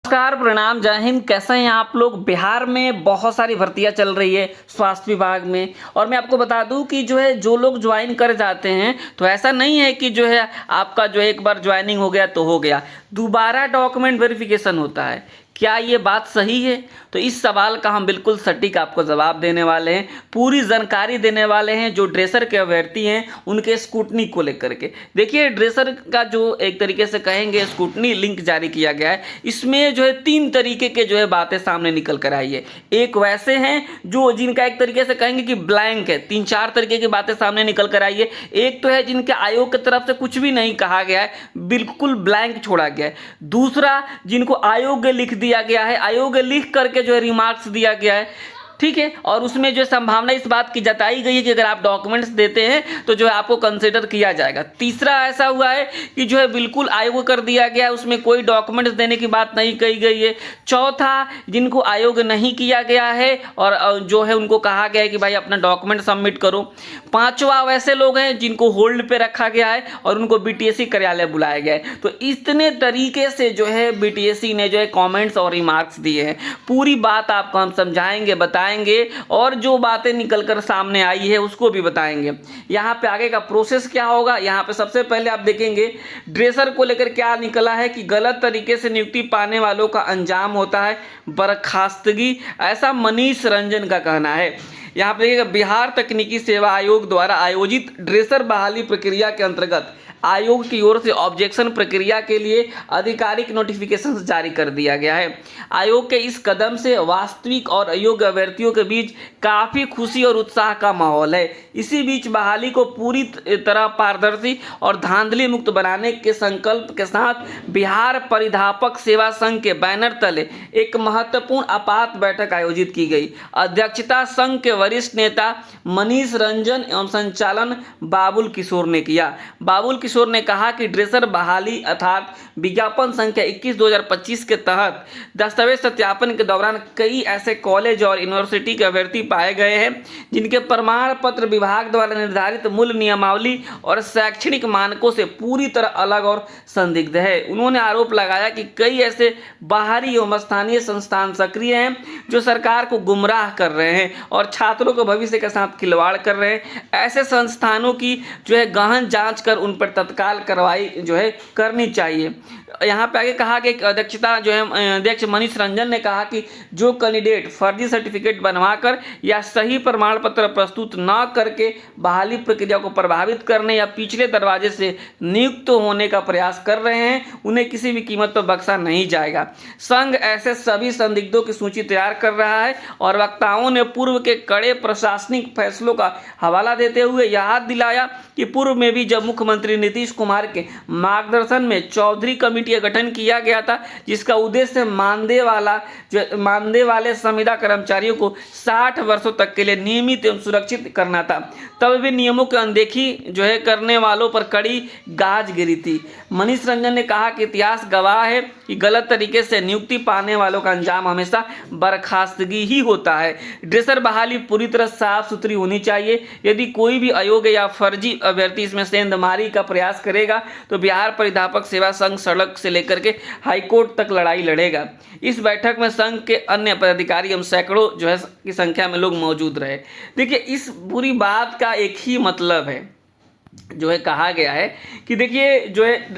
नमस्कार, प्रणाम, जय हिंद। कैसे हैं आप लोग। बिहार में बहुत सारी भर्तियां चल रही है स्वास्थ्य विभाग में। और मैं आपको बता दूं कि जो लोग ज्वाइन कर जाते हैं तो ऐसा नहीं है कि आपका एक बार ज्वाइनिंग हो गया तो हो गया। दोबारा डॉक्यूमेंट वेरिफिकेशन होता है। क्या ये बात सही है? तो इस सवाल का हम बिल्कुल सटीक आपको जवाब देने वाले हैं, पूरी जानकारी देने वाले हैं जो ड्रेसर के अभ्यर्थी हैं उनके स्कूटनी को लेकर के। देखिए, ड्रेसर का जो एक तरीके से कहेंगे स्कूटनी लिंक जारी किया गया है, इसमें 3 तरीके के बातें सामने निकल कर आई है। एक वैसे हैं जिनका एक तरीके से कहेंगे कि ब्लैंक है, 3-4 तरीके की बातें सामने निकल कर आई है। एक तो है जिनके आयोग की तरफ से कुछ भी नहीं कहा गया है, बिल्कुल ब्लैंक छोड़ा गया है। दूसरा, जिनको आयोग लिख दिया गया है, आयोग लिख करके रिमार्क्स दिया गया है, ठीक है। और उसमें संभावना इस बात की जताई गई है कि अगर आप डॉक्यूमेंट्स देते हैं तो आपको कंसीडर किया जाएगा। तीसरा ऐसा हुआ है कि बिल्कुल आयोग कर दिया गया है, उसमें कोई डॉक्यूमेंट्स देने की बात नहीं कही गई है। चौथा, जिनको आयोग नहीं किया गया है और उनको कहा गया है कि भाई अपना डॉक्यूमेंट सबमिट करो। पांचवा, वैसे लोग हैं जिनको होल्ड पे रखा गया है और उनको बीटीएससी कार्यालय बुलाया गया है। तो इतने तरीके से बीटीएससी ने कमेंट्स और रिमार्क्स दिए हैं। पूरी बात आपको हम समझाएंगे, बताएंगे और जो बातें निकलकर सामने आई है उसको भी बताएंगे। यहाँ पे आगे का प्रोसेस क्या होगा, यहाँ पे सबसे पहले आप देखेंगे ड्रेसर को लेकर क्या निकला है कि गलत तरीके से नियुक्ति पाने वालों का अंजाम होता है बर्खास्तगी, ऐसा मनीष रंजन का कहना है। यहाँ पे देखिएगा, बिहार तकनीकी सेवा आयोग द्वारा आयोजित ड्रेसर बहाली प्रक्रिया के अंतर्गत आयोग की ओर से ऑब्जेक्शन प्रक्रिया के लिए आधिकारिक नोटिफिकेशन जारी कर दिया गया है। आयोग के इस कदम से वास्तविक और अयोग्य अभ्यर्थियों के बीच काफ़ी खुशी और उत्साह का माहौल है। इसी बीच बहाली को पूरी तरह पारदर्शी और धांधली मुक्त बनाने के संकल्प के साथ बिहार परिधापक सेवा संघ के बैनर तले एक महत्वपूर्ण आपात बैठक आयोजित की गई। अध्यक्षता संघ के वरिष्ठ नेता मनीष रंजन एवं संचालन बाबुल किशोर ने किया। बाबुल किशोर ने कहा कि ड्रेसर बहाली अर्थात विज्ञापन संख्या 21/2025 के तहत दस्तावेज सत्यापन के दौरान कई ऐसे कॉलेज और यूनिवर्सिटी के अभ्यर्थी पाए गए हैं जिनके प्रमाण पत्र विभाग द्वारा निर्धारित मूल नियमावली और शैक्षणिक मानकों से पूरी तरह अलग और संदिग्ध है। उन्होंने आरोप लगाया कि कई ऐसे बाहरी एवं स्थानीय संस्थान सक्रिय हैं जो सरकार को गुमराह कर रहे हैं और छात्रों के भविष्य के साथ खिलवाड़ कर रहे हैं। ऐसे संस्थानों की गहन जांच कर उन पर तत्काल कार्रवाई करनी चाहिए। यहाँ पे आगे कहा कि अध्यक्षता अध्यक्ष मनीष रंजन ने कहा कि जो कैंडिडेट फर्जी सर्टिफिकेट बनवाकर या सही प्रमाण पत्र प्रस्तुत न करके बहाली प्रक्रिया को प्रभावित करने या पिछले दरवाजे से नियुक्त होने का प्रयास कर रहे हैं, उन्हें किसी भी कीमत पर बख्शा नहीं जाएगा। संघ ऐसे सभी संदिग्धों की सूची तैयार कर रहा है और वक्ताओं ने पूर्व के कड़े प्रशासनिक फैसलों का हवाला देते हुए याद दिलाया कि पूर्व में भी जब मुख्यमंत्री नीतीश कुमार के मार्गदर्शन में चौधरी कमेटी का गठन किया गया था, जिसका उद्देश्य मानदेय वाले संविदा कर्मचारियों को 60 वर्षों तक के लिए नियमित एवं सुरक्षित करना था, तब भी नियमों की अनदेखी करने वालों पर कड़ी गाज गिरी थी। मनीष रंजन ने कहा कि इतिहास गवाह है कि गलत तरीके से नियुक्ति पाने वालों का अंजाम हमेशा बर्खास्तगी ही होता है। ड्रेसर बहाली पूरी तरह साफ सुथरी होनी चाहिए। यदि कोई भी अयोग्य या फर्जी अभ्यर्थी इसमें सेंधमारी का प्रयास करेगा तो बिहार परिधापक सेवा संघ सड़क से लेकर के हाईकोर्ट तक लड़ाई लड़ेगा। इस बैठक में संघ के अन्य पदाधिकारी एवं सैकड़ों की संख्या में लोग मौजूद रहे। देखिए, इस पूरी बात का एक ही मतलब है कहा गया है कि देखिए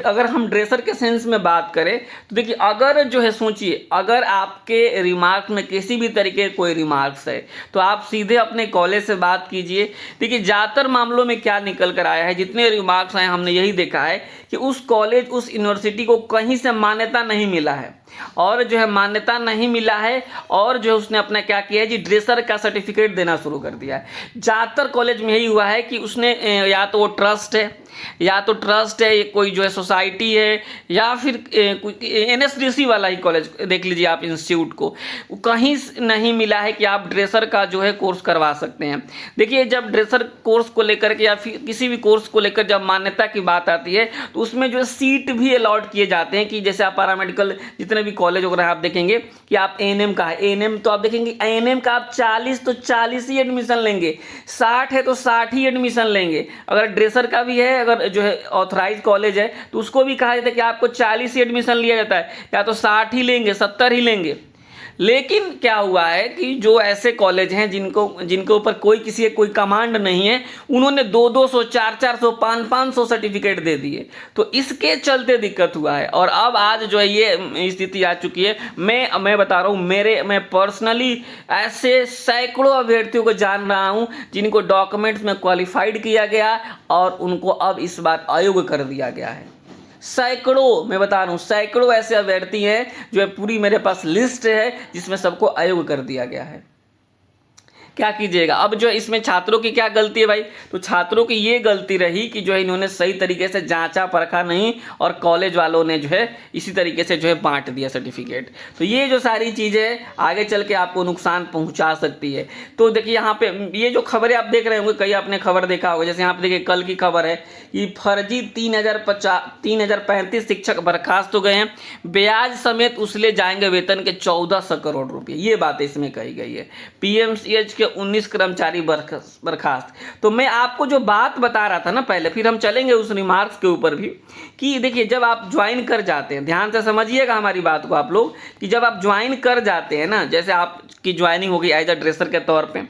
अगर हम ड्रेसर के सेंस में बात करें तो देखिए, अगर सोचिए, अगर आपके रिमार्क में किसी भी तरीके कोई रिमार्क्स है तो आप सीधे अपने कॉलेज से बात कीजिए। देखिए, ज़्यादातर मामलों में क्या निकल कर आया है, जितने रिमार्क्स आए हमने यही देखा है कि उस कॉलेज उस यूनिवर्सिटी को कहीं से मान्यता नहीं मिला है और मान्यता नहीं मिला है और उसने अपना क्या किया है ड्रेसर का सर्टिफिकेट देना शुरू कर दिया है। ज़्यादातर कॉलेज में यही हुआ है कि उसने या तो वो ट्रस्ट है, कोई सोसाइटी है, या फिर एनएसडीसी वाला ही कॉलेज देख लीजिए आप, इंस्टीट्यूट को कहीं नहीं मिला है कि आप ड्रेसर का कोर्स करवा सकते हैं। देखिए, जब ड्रेसर कोर्स को लेकर के या फिर किसी भी कोर्स को लेकर जब मान्यता की बात आती है तो उसमें सीट भी अलॉट किए जाते हैं कि जैसे आप पैरामेडिकल जितने भी कॉलेज वगैरह आप देखेंगे कि आप एएनएम का है, एएनएम तो आप देखेंगे एएनएम का आप 40 ही एडमिशन लेंगे, 60 है तो 60 ही एडमिशन लेंगे। अगर ड्रेसर का भी है अगर जो है ऑथराइज कॉलेज है तो उसको भी कहा जाता है कि आपको 40 ही एडमिशन लिया जाता है, या तो 60 ही लेंगे, 70 ही लेंगे। लेकिन क्या हुआ है कि जो ऐसे कॉलेज हैं जिनके ऊपर किसी कोई कमांड नहीं है, उन्होंने 200, 400, 500 सर्टिफिकेट दे दिए। तो इसके चलते दिक्कत हुआ है। और अब आज जो है ये स्थिति आ चुकी है। मैं बता रहा हूँ, मैं पर्सनली ऐसे सैकड़ों अभ्यर्थियों को जान रहा हूँ जिनको डॉक्यूमेंट्स में क्वालिफाइड किया गया और उनको अब इस बार अयोग्य कर दिया गया है। सैकड़ों, मैं बता रहा हूँ, सैकड़ों ऐसे अभ्यर्थी हैं जो है, पूरी मेरे पास लिस्ट है जिसमें सबको अयोग्य कर दिया गया है। क्या कीजिएगा। अब जो इसमें छात्रों की क्या गलती है भाई, तो छात्रों की ये गलती रही कि जो है इन्होंने सही तरीके से जांचा परखा नहीं और कॉलेज वालों ने जो है इसी तरीके से जो है बांट दिया सर्टिफिकेट। तो ये जो सारी चीज़ें आगे चल के आपको नुकसान पहुंचा सकती है। तो देखिए यहाँ पे ये जो खबरें आप देख रहे होंगे, कई आपने खबर देखा होगा, जैसे यहाँ पे देखिए कल की खबर है कि फर्जी 3035 शिक्षक बर्खास्त हो गए हैं, ब्याज समेत उसले जाएंगे वेतन के 1400 करोड़ रुपये। ये बात इसमें कही गई है। पीएमसीएच के 19 कर्मचारी बर्खास्त। तो मैं आपको जो बात बता रहा था ना पहले, फिर हम चलेंगे उस रिमार्क्स के ऊपर भी, कि देखिए जब आप ज्वाइन कर जाते हैं, ध्यान से समझिएगा हमारी बात को आप लोग, कि जब आप ज्वाइन कर जाते हैं ना, जैसे आपकी ज्वाइनिंग होगी एज अ ड्रेसर के तौर पे,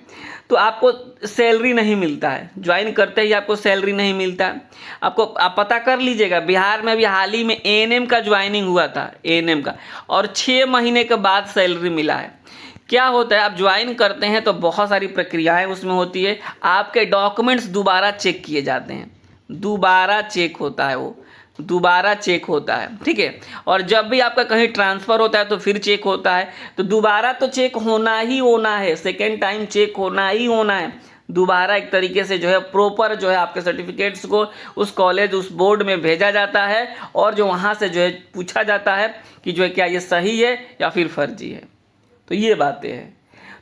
तो आपको सैलरी नहीं मिलता है। ज्वाइन करते ही आपको सैलरी नहीं मिलता है। आप पता कर लीजिएगा, बिहार में भी हाल ही में एएनएम का ज्वाइनिंग हुआ था, एएनएम का, और 6 महीने के बाद सैलरी मिला है। क्या होता है, आप ज्वाइन करते हैं तो बहुत सारी प्रक्रियाएं उसमें होती है। आपके डॉक्यूमेंट्स दोबारा चेक किए जाते हैं, दोबारा चेक होता है, वो दोबारा चेक होता है, ठीक है। और जब भी आपका कहीं ट्रांसफ़र होता है तो फिर चेक होता है। तो दोबारा तो चेक होना ही होना है, सेकेंड टाइम चेक होना ही होना है। दोबारा एक तरीके से जो है प्रॉपर जो है आपके सर्टिफिकेट्स को उस कॉलेज, उस बोर्ड में भेजा जाता है, और जो वहाँ से जो है पूछा जाता है कि जो है क्या ये सही है या फिर फर्जी है। तो ये बातें हैं।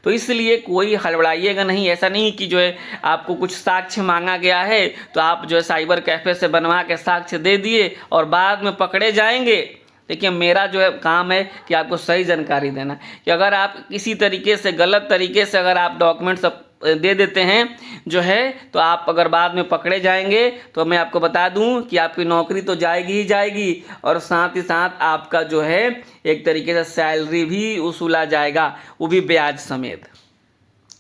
तो इसलिए कोई हड़बड़ाइएगा नहीं। ऐसा नहीं कि जो है आपको कुछ साक्ष्य मांगा गया है तो आप जो है साइबर कैफ़े से बनवा के साक्ष्य दे दिए और बाद में पकड़े जाएंगे। देखिए मेरा जो है काम है कि आपको सही जानकारी देना, कि अगर आप किसी तरीके से, गलत तरीके से अगर आप डॉक्यूमेंट्स दे देते हैं जो है, तो आप अगर बाद में पकड़े जाएंगे तो मैं आपको बता दूं कि आपकी नौकरी तो जाएगी ही जाएगी, और साथ ही साथ आपका जो है एक तरीके से सैलरी भी वसूला जाएगा, वो भी ब्याज समेत।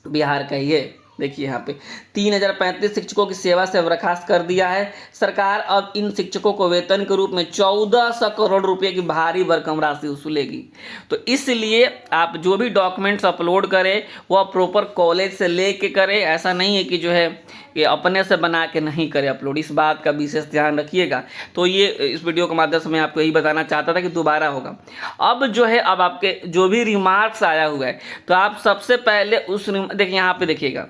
बिहार का ये देखिए यहाँ पे 3035 शिक्षकों की सेवा से बर्खास्त कर दिया है सरकार। अब इन शिक्षकों को वेतन के रूप में 1400 करोड़ रुपए की भारी भरकम राशि वसूलेगी। तो इसलिए आप जो भी डॉक्यूमेंट्स अपलोड करें वह प्रॉपर कॉलेज से लेके करें। ऐसा नहीं है कि जो है कि अपने से बना के नहीं करें अपलोड, इस बात का विशेष ध्यान रखिएगा। तो ये इस वीडियो के माध्यम से मैं आपको यही बताना चाहता था कि दोबारा होगा। अब जो है, अब आपके जो भी रिमार्क्स आया हुआ है तो आप सबसे पहले उस देखिए यहाँ पे देखिएगा,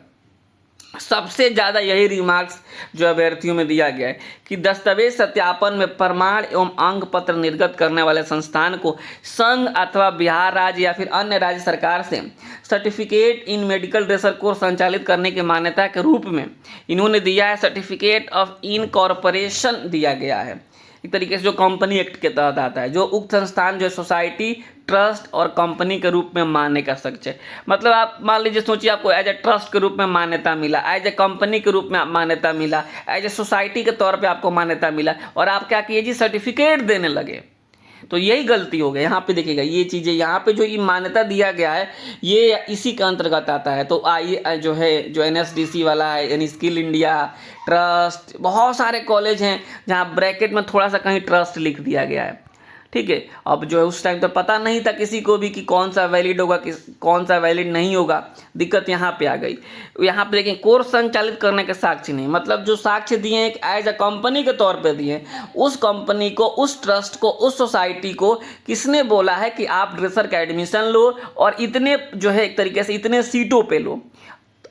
सबसे ज़्यादा यही रिमार्क्स जो अभ्यर्थियों में दिया गया है कि दस्तावेज सत्यापन में प्रमाण एवं अंक पत्र निर्गत करने वाले संस्थान को संघ अथवा बिहार राज्य या फिर अन्य राज्य सरकार से certificate in medical dresser course संचालित करने की मान्यता के रूप में इन्होंने दिया है। सर्टिफिकेट ऑफ इनकॉर्पोरेशन दिया गया है, एक तरीके से जो कंपनी एक्ट के तहत आता है, जो उक्त संस्थान जो सोसाइटी, ट्रस्ट और कंपनी के रूप में मान्य कर सकते हैं। मतलब आप मान लीजिए, सोचिए आपको एज ए ट्रस्ट के रूप में मान्यता मिला, एज ए कंपनी के रूप में मान्यता मिला, एज ए सोसाइटी के तौर पे आपको मान्यता मिला, और आप क्या किए जी, सर्टिफिकेट देने लगे। तो यही गलती हो गई। यहाँ पे देखिएगा ये चीज़ें, यहाँ पे जो ये मान्यता दिया गया है ये इसी के अंतर्गत आता है। तो आइए जो है, जो NSDC वाला है, यानी स्किल इंडिया, ट्रस्ट, बहुत सारे कॉलेज हैं जहाँ ब्रैकेट में थोड़ा सा कहीं ट्रस्ट लिख दिया गया है, ठीक है। अब जो है उस टाइम तो पता नहीं था किसी को भी कि कौन सा वैलिड होगा, कौन सा वैलिड नहीं होगा। दिक्कत यहाँ पे आ गई। यहाँ पे देखें, कोर्स संचालित करने के साक्ष्य नहीं, मतलब जो साक्ष्य दिए हैं एज अ कंपनी के तौर पे दिए, उस कंपनी को, उस ट्रस्ट को, उस सोसाइटी को किसने बोला है कि आप ड्रेसर का एडमिशन लो और इतने जो है एक तरीके से इतने सीटों पे लो।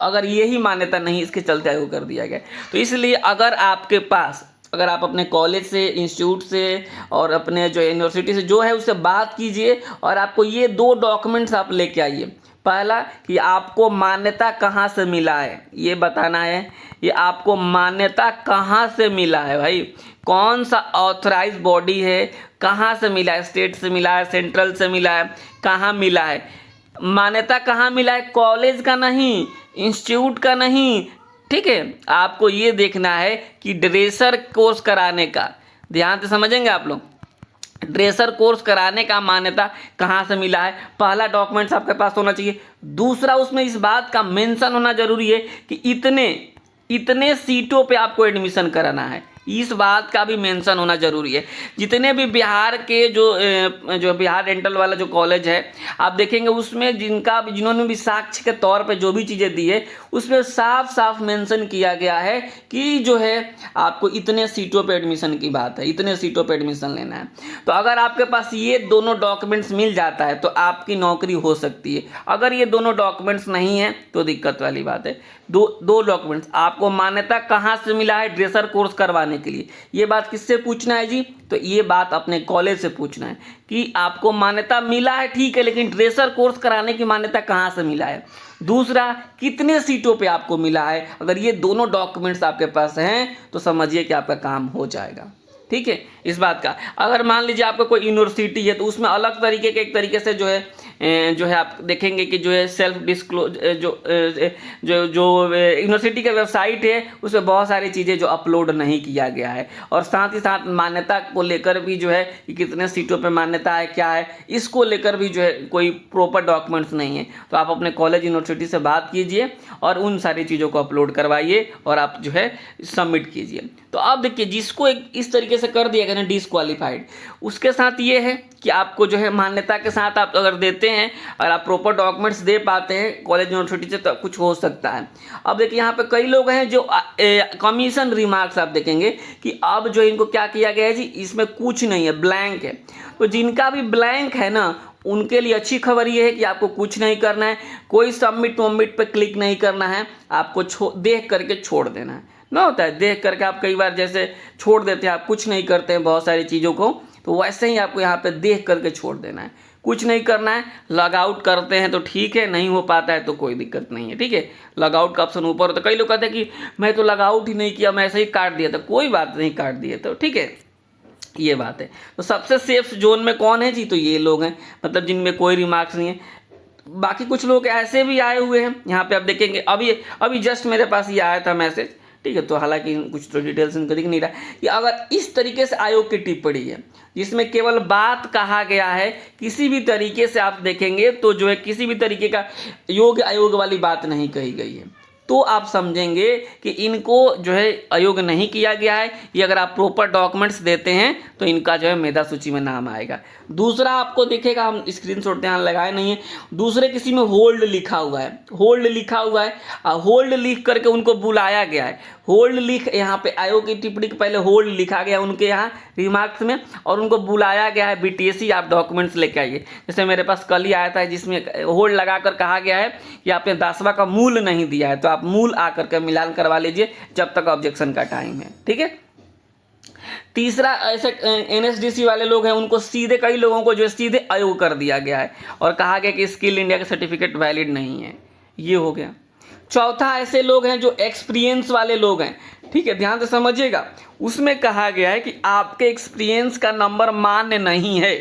अगर यही मान्यता नहीं, इसके चलते आयोग कर दिया गया। तो इसलिए अगर आपके पास, अगर आप अपने कॉलेज से, इंस्टीट्यूट से और अपने जो यूनिवर्सिटी से जो है उससे बात कीजिए और आपको ये 2 डॉक्यूमेंट्स आप लेके आइए। पहला कि आपको मान्यता कहाँ से मिला है, ये बताना है। ये आपको मान्यता कहाँ से मिला है भाई, कौन सा ऑथराइज बॉडी है, कहाँ से मिला है, स्टेट से मिला है, सेंट्रल से मिला है, कहाँ मिला है। मान्यता कहाँ मिला है, कॉलेज का नहीं, इंस्टीट्यूट का नहीं, ठीक है, आपको ये देखना है कि ड्रेसर कोर्स कराने का, ध्यान से समझेंगे आप लोग, ड्रेसर कोर्स कराने का मान्यता कहाँ से मिला है। पहला डॉक्यूमेंट्स आपके पास होना चाहिए। दूसरा, उसमें इस बात का मेंशन होना जरूरी है कि इतने इतने सीटों पे आपको एडमिशन कराना है, इस बात का भी मेंशन होना जरूरी है। जितने भी बिहार के जो बिहार डेंटल वाला जो कॉलेज है आप देखेंगे, उसमें जिन्होंने भी साक्ष्य के तौर पे जो भी चीज़ें दी है उसमें साफ साफ मेंशन किया गया है कि जो है आपको इतने सीटों पे एडमिशन की बात है, इतने सीटों पे एडमिशन लेना है। तो अगर आपके पास ये दोनों डॉक्यूमेंट्स मिल जाता है तो आपकी नौकरी हो सकती है। अगर ये दोनों डॉक्यूमेंट्स नहीं है तो दिक्कत वाली बात है। दो डॉक्यूमेंट्स आपको मान्यता कहाँ से मिला है ड्रेसर कोर्स करवाने के लिए, ये बात किससे पूछना है जी? तो ये बात अपने कॉलेज से पूछना है कि आपको मान्यता मिला है, ठीक है, लेकिन ड्रेसर कोर्स कराने की मान्यता कहाँ से मिला है। दूसरा, कितने सीटों पे आपको मिला है। अगर ये दोनों डॉक्यूमेंट्स आपके पास हैं तो समझिए कि आपका काम हो जाएगा। ठीक है, इस बात का अगर मान लीजिए आपका कोई यूनिवर्सिटी है तो उसमें अलग तरीके के एक तरीके से जो है आप देखेंगे कि जो है सेल्फ डिस्क्लोज जो यूनिवर्सिटी का वेबसाइट है उसमें बहुत सारी चीज़ें जो अपलोड नहीं किया गया है, और साथ ही साथ मान्यता को लेकर भी जो है कि कितने सीटों पे मान्यता है, क्या है, इसको लेकर भी जो है कोई प्रॉपर डॉक्यूमेंट्स नहीं है। तो आप अपने कॉलेज यूनिवर्सिटी से बात कीजिए और उन सारी चीज़ों को अपलोड करवाइए और आप जो है सबमिट कीजिए। तो अब देखिए, जिसको इस तरीके से कर दिया गया ना डिसक्वालीफाइड, उसके साथ ये है कि आपको जो है मान्यता के साथ आप अगर देते हैं और आप प्रॉपर डॉक्यूमेंट्स दे पाते हैं कॉलेज यूनिवर्सिटी से तो कुछ हो सकता है। अब देखिए, यहाँ पे कई लोग हैं जो कमीशन रिमार्क्स आप देखेंगे कि अब जो इनको क्या किया गया है जी, इसमें कुछ नहीं है, ब्लैंक है। तो जिनका भी ब्लैंक है ना, उनके लिए अच्छी खबर ये है कि आपको कुछ नहीं करना है, कोई सबमिट वमिट पे क्लिक नहीं करना है, आपको देख करके छोड़ देना है। ना होता है देख करके आप कई बार जैसे छोड़ देते हैं, आप कुछ नहीं करते हैं बहुत सारी चीज़ों को, तो वैसे ही आपको यहाँ पे देख करके छोड़ देना है, कुछ नहीं करना है। लॉग आउट करते हैं तो ठीक है, नहीं हो पाता है तो कोई दिक्कत नहीं है। ठीक है, लॉग आउट का ऑप्शन ऊपर, तो कई लोग कहते हैं कि मैं तो लॉग आउट ही नहीं किया, मैं ऐसे ही काट दिया, तो कोई बात नहीं, काट दिए तो ठीक है, ये बात है। तो सबसे सेफ जोन में कौन है जी? तो ये लोग हैं, मतलब जिनमें कोई रिमार्क्स नहीं है। बाकी कुछ लोग ऐसे भी आए हुए हैं, यहाँ पे आप देखेंगे, अभी जस्ट मेरे पास ये आया था मैसेज, ठीक है, तो हालांकि कुछ तो डिटेल्स इनको दिख नहीं रहा कि अगर इस तरीके से आयोग की टिप्पणी है जिसमें केवल बात कहा गया है, किसी भी तरीके से आप देखेंगे तो जो है किसी भी तरीके का योग्य अयोग्य वाली बात नहीं कही गई है, तो आप समझेंगे कि इनको जो है अयोग्य नहीं किया गया है। ये अगर आप प्रॉपर डॉक्यूमेंट्स देते हैं तो इनका जो है मेधा सूची में नाम आएगा। दूसरा आपको दिखेगा, हम स्क्रीनशॉट ध्यान लगाए नहीं है, दूसरे किसी में होल्ड लिखा हुआ है, होल्ड लिखा हुआ है, होल्ड लिख करके उनको बुलाया गया है। होल्ड लिख, यहाँ पे आयोग की टिप्पणी के पहले होल्ड लिखा गया उनके यहाँ रिमार्क्स में, और उनको बुलाया गया है बीटीएससी आप डॉक्यूमेंट्स लेके आइए। जैसे मेरे पास कल ही आया था जिसमें होल्ड लगाकर कहा गया है कि आपने 10वां का मूल नहीं दिया है, तो आप मूल आकर के मिलान करवा लीजिए जब तक ऑब्जेक्शन का टाइम है। ठीक है, तीसरा, ऐसे एनएसडीसी वाले लोग हैं उनको सीधे, कई लोगों को जो सीधे अयोग्य कर दिया गया है और कहा गया कि स्किल इंडिया का सर्टिफिकेट वैलिड नहीं है, ये हो गया। चौथा, ऐसे लोग हैं जो एक्सपीरियंस वाले लोग हैं, ठीक है, ध्यान से समझिएगा, उसमें कहा गया है कि आपके एक्सपीरियंस का नंबर मान्य नहीं है,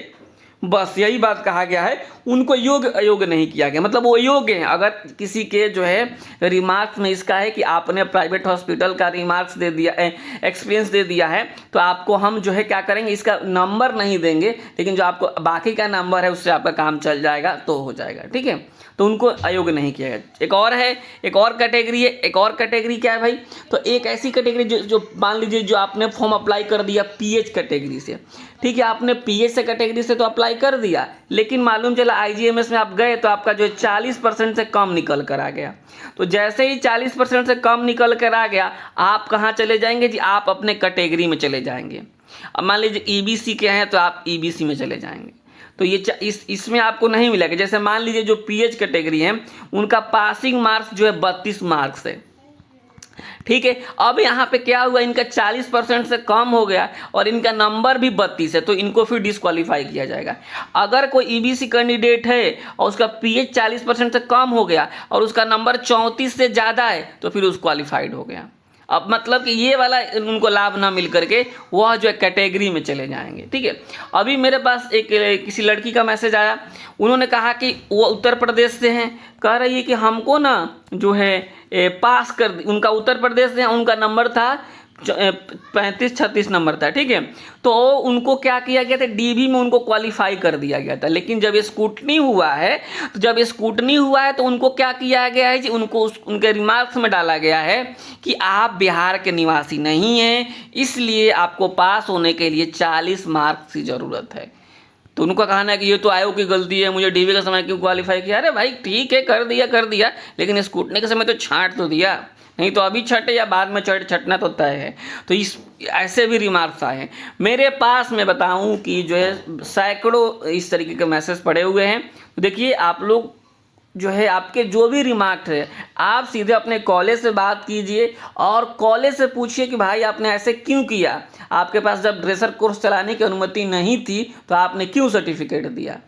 बस यही बात कहा गया है, उनको योग्य अयोग्य नहीं किया गया, मतलब वो योग्य हैं। अगर किसी के जो है रिमार्क्स में इसका है कि आपने प्राइवेट हॉस्पिटल का रिमार्क्स दे दिया, एक्सपीरियंस दे दिया है, तो आपको हम जो है क्या करेंगे, इसका नंबर नहीं देंगे, लेकिन जो आपको बाकी का नंबर है उससे आपका काम चल जाएगा, तो हो जाएगा। ठीक है, तो उनको अयोग्य नहीं किया गया। एक और है, एक और कैटेगरी है, एक और कैटेगरी क्या है भाई? तो एक ऐसी कैटेगरी जो मान लीजिए जो आपने फॉर्म अप्लाई कर दिया पीएच कैटेगरी से, ठीक है, आपने पीएच से कैटेगरी से तो अप्लाई कर दिया, लेकिन मालूम चला आईजीएमएस में आप गए तो आपका जो 40% से कम निकल कर आ गया। तो जैसे ही 40% से कम निकल कर आ गया, आप कहाँ चले जाएंगे जी? आप अपने कैटेगरी में चले जाएंगे। अब मान लीजिए ईबीसी के हैं तो आप ईबीसी में चले जाएंगे, तो ये इसमें आपको नहीं मिलेगा। जैसे मान लीजिए जो पीएच कैटेगरी है उनका पासिंग मार्क्स जो है 32 मार्क्स है, ठीक है। अब यहाँ पे क्या हुआ, इनका 40% से कम हो गया और इनका नंबर भी 32 है, तो इनको फिर डिस्क्वालीफाई किया जाएगा। अगर कोई ईबीसी कैंडिडेट है और उसका पीएच 40% से कम हो गया और उसका नंबर 34 से ज़्यादा है, तो फिर उस क्वालिफाइड हो गया। अब मतलब कि ये वाला उनको लाभ ना मिल करके वह जो है कैटेगरी में चले जाएंगे। ठीक है, अभी मेरे पास एक किसी लड़की का मैसेज आया, उन्होंने कहा कि वो उत्तर प्रदेश से हैं, कह रही है कि हमको ना जो है पास कर, उनका उत्तर प्रदेश से, उनका नंबर था 35-36 नंबर था। ठीक है, तो उनको क्या किया गया था, डीबी में उनको क्वालिफाई कर दिया गया था, लेकिन जब स्कूटनी हुआ है तो उनको क्या किया गया है जी, उनको उनके रिमार्क्स में डाला गया है कि आप बिहार के निवासी नहीं हैं, इसलिए आपको पास होने के लिए 40 मार्क्स की ज़रूरत है। तो उनका कहना है कि ये तो आयोग की गलती है, मुझे डीबी के समय क्यों क्वालिफाई किया। अरे भाई ठीक है, कर दिया, लेकिन स्कूटनी के समय तो छांट तो दिया, नहीं तो अभी छटे या बाद में छटना तो तय है। तो इस ऐसे भी रिमार्क्स आए हैं मेरे पास। मैं बताऊं कि जो है सैकड़ों इस तरीके के मैसेज पड़े हुए हैं। तो देखिए, आप लोग जो है आपके जो भी रिमार्क है, आप सीधे अपने कॉलेज से बात कीजिए और कॉलेज से पूछिए कि भाई आपने ऐसे क्यों किया, आपके पास जब ड्रेसर कोर्स चलाने की अनुमति नहीं थी तो आपने क्यों सर्टिफिकेट दिया।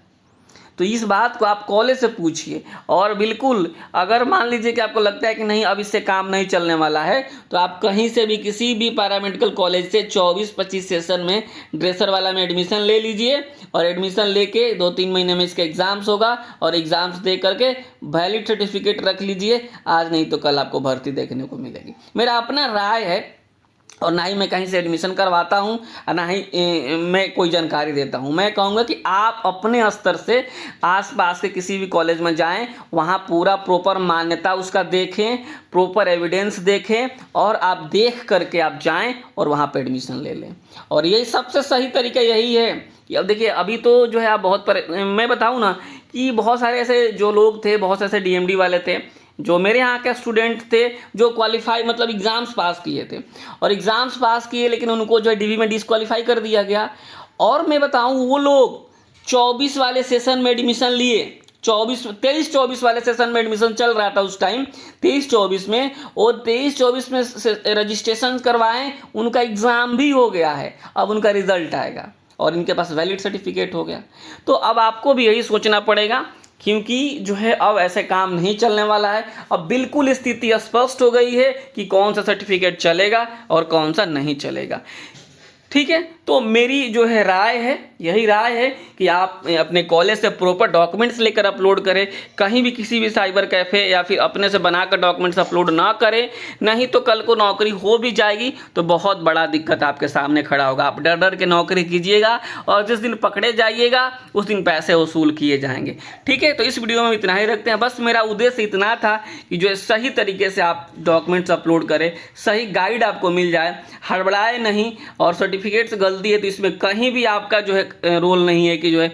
तो इस बात को आप कॉलेज से पूछिए। और बिल्कुल अगर मान लीजिए कि आपको लगता है कि नहीं अब इससे काम नहीं चलने वाला है, तो आप कहीं से भी किसी भी पैरामेडिकल कॉलेज से 24-25 सेशन में ड्रेसर वाला में एडमिशन ले लीजिए, और एडमिशन लेके 2-3 महीने में इसके एग्ज़ाम्स होगा, और एग्ज़ाम्स दे करके वैलिड सर्टिफिकेट रख लीजिए। आज नहीं तो कल आपको भर्ती देखने को मिलेगी। मेरा अपना राय है, और ना ही मैं कहीं से एडमिशन करवाता हूँ और ना ही मैं कोई जानकारी देता हूँ। मैं कहूँगा कि आप अपने स्तर से आसपास के किसी भी कॉलेज में जाएं, वहाँ पूरा प्रॉपर मान्यता उसका देखें, प्रॉपर एविडेंस देखें, और आप देख करके आप जाएं और वहाँ पे एडमिशन ले लें। और यही सबसे सही तरीका यही है कि अब देखिए, अभी तो जो है आप मैं बताऊँ ना कि बहुत सारे ऐसे जो लोग थे, बहुत से ऐसे डीएमडी वाले थे जो मेरे यहाँ के स्टूडेंट थे, जो क्वालिफाई मतलब एग्ज़ाम्स पास किए थे, और एग्ज़ाम्स पास किए लेकिन उनको जो है डीबी में डिस्क्वालीफाई कर दिया गया। और मैं बताऊँ, वो लोग 24 वाले सेशन में एडमिशन लिए, 23-24 वाले सेशन में एडमिशन चल रहा था उस टाइम, 23-24 में, और 23-24 में रजिस्ट्रेशन करवाएं, उनका एग्ज़ाम भी हो गया है, अब उनका रिजल्ट आएगा और इनके पास वैलिड सर्टिफिकेट हो गया। तो अब आपको भी यही सोचना पड़ेगा, क्योंकि जो है अब ऐसे काम नहीं चलने वाला है। अब बिल्कुल स्थिति स्पष्ट हो गई है कि कौन सा सर्टिफिकेट चलेगा और कौन सा नहीं चलेगा। ठीक है, तो मेरी जो है राय है, यही राय है कि आप अपने कॉलेज से प्रॉपर डॉक्यूमेंट्स लेकर अपलोड करें, कहीं भी किसी भी साइबर कैफ़े या फिर अपने से बनाकर डॉक्यूमेंट्स अपलोड ना करें, नहीं तो कल को नौकरी हो भी जाएगी तो बहुत बड़ा दिक्कत आपके सामने खड़ा होगा। आप डर डर के नौकरी कीजिएगा और जिस दिन पकड़े जाइएगा उस दिन पैसे वसूल किए जाएंगे। ठीक है, तो इस वीडियो में इतना ही रखते हैं। बस मेरा उद्देश्य इतना था कि जो है सही तरीके से आप डॉक्यूमेंट्स अपलोड करें, सही गाइड आपको मिल जाए, हड़बड़ाए नहीं। और सर्टिफिकेट से गलती है तो इसमें कहीं भी आपका जो है रोल नहीं है कि जो है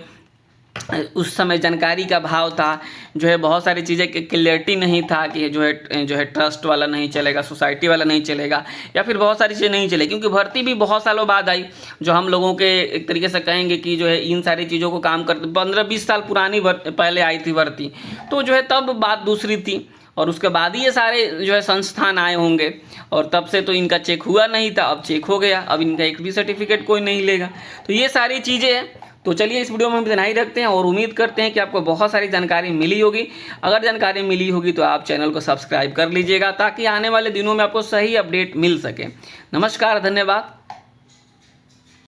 उस समय जानकारी का अभाव था, जो है बहुत सारी चीज़ें क्लियरिटी नहीं था कि जो है ट्रस्ट वाला नहीं चलेगा, सोसाइटी वाला नहीं चलेगा, या फिर बहुत सारी चीज़ें नहीं चले, क्योंकि भर्ती भी बहुत सालों बाद आई, जो हम लोगों के एक तरीके से कहेंगे कि जो है इन सारी चीज़ों को काम करते 15-20 साल पुरानी पहले आई थी भर्ती, तो जो है तब बात दूसरी थी, और उसके बाद ही ये सारे जो है संस्थान आए होंगे, और तब से तो इनका चेक हुआ नहीं था, अब चेक हो गया, अब इनका एक भी सर्टिफिकेट कोई नहीं लेगा। तो ये सारी चीज़ें हैं। तो चलिए इस वीडियो में हम इतना ही रखते हैं और उम्मीद करते हैं कि आपको बहुत सारी जानकारी मिली होगी। अगर जानकारी मिली होगी तो आप चैनल को सब्सक्राइब कर लीजिएगा, ताकि आने वाले दिनों में आपको सही अपडेट मिल सके। नमस्कार, धन्यवाद।